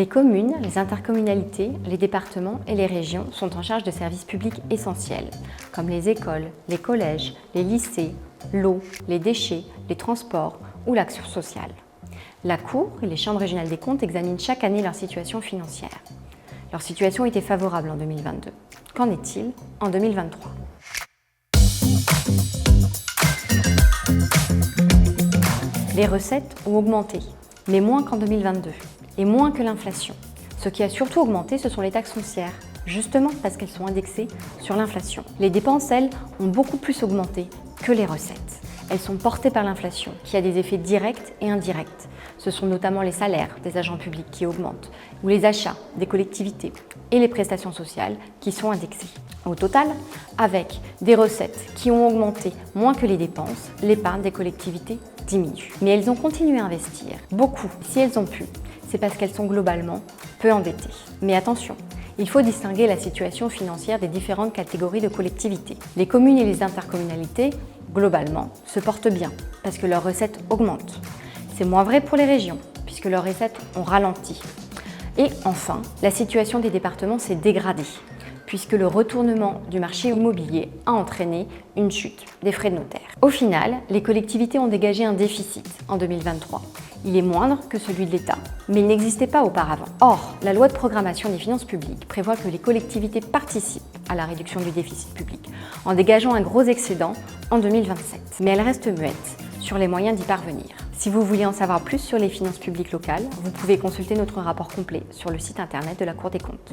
Les communes, les intercommunalités, les départements et les régions sont en charge de services publics essentiels, comme les écoles, les collèges, les lycées, l'eau, les déchets, les transports ou l'action sociale. La Cour et les chambres régionales des comptes examinent chaque année leur situation financière. Leur situation était favorable en 2022. Qu'en est-il en 2023 ? Les recettes ont augmenté, mais moins qu'en 2022. Et moins que l'inflation. Ce qui a surtout augmenté, ce sont les taxes foncières, justement parce qu'elles sont indexées sur l'inflation. Les dépenses, elles, ont beaucoup plus augmenté que les recettes. Elles sont portées par l'inflation, qui a des effets directs et indirects. Ce sont notamment les salaires des agents publics qui augmentent, ou les achats des collectivités et les prestations sociales qui sont indexées. Au total, avec des recettes qui ont augmenté moins que les dépenses, l'épargne des collectivités diminue. Mais elles ont continué à investir, beaucoup, si elles ont pu. C'est parce qu'elles sont globalement peu endettées. Mais attention, il faut distinguer la situation financière des différentes catégories de collectivités. Les communes et les intercommunalités, globalement, se portent bien parce que leurs recettes augmentent. C'est moins vrai pour les régions, puisque leurs recettes ont ralenti. Et enfin, la situation des départements s'est dégradée, puisque le retournement du marché immobilier a entraîné une chute des frais de notaire. Au final, les collectivités ont dégagé un déficit en 2023. Il est moindre que celui de l'État, mais il n'existait pas auparavant. Or, la loi de programmation des finances publiques prévoit que les collectivités participent à la réduction du déficit public en dégageant un gros excédent en 2027. Mais elle reste muette sur les moyens d'y parvenir. Si vous voulez en savoir plus sur les finances publiques locales, vous pouvez consulter notre rapport complet sur le site internet de la Cour des comptes.